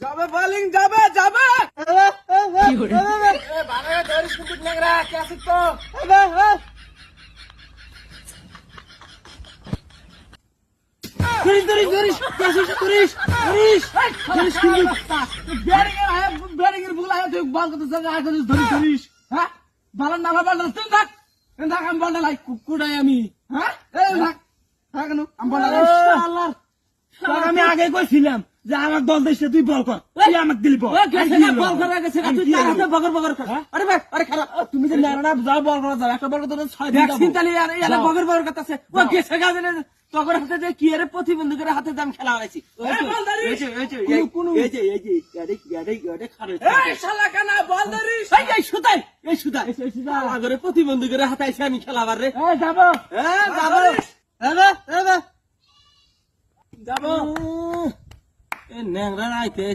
যাবে বলিং যাবে যাবে কি করে এ বানায় ধরিস কিন্তু নেগরা কে আসিস তো ধরিস ধরিস ধরিস ধরিস ধরিস ধরিস ধরিস কিন্তু ব্যাটিং এর ভুল আয় তুই বল করতে সঙ্গে আয় করিস ধরিস ধরিস হ্যাঁ বালান না বালান তুই থাক আমি বল না লাই কুকুড়াই আমি হ্যাঁ এই থাক থাক কেন আমি বল না আল্লাহ আমি আগে কইছিলাম যে আমার দল দেশে তুই বল কর তুই আমাকে দিলি বল বল করা গেছে তুই তার হাতে বগর বগর কর আরে ভাই আরে খারাপ তুমি যে নারানা যাও বল করা যাও একটা বল করতে 6 দিন ভ্যাকসিন তালি আর এলা বগর বগর করতেছে ও গেছে গাজে তখন হাতে যে কি আরে প্রতিবন্ধকের হাতে দাম খেলা হইছি এই শালা কানা বল ধরিস এই সুতাই আগরে প্রতিবন্ধকের হাতে আইছে আমি খেলাবার রে এই যাবো যাবো এ ন্যাংরা আইতে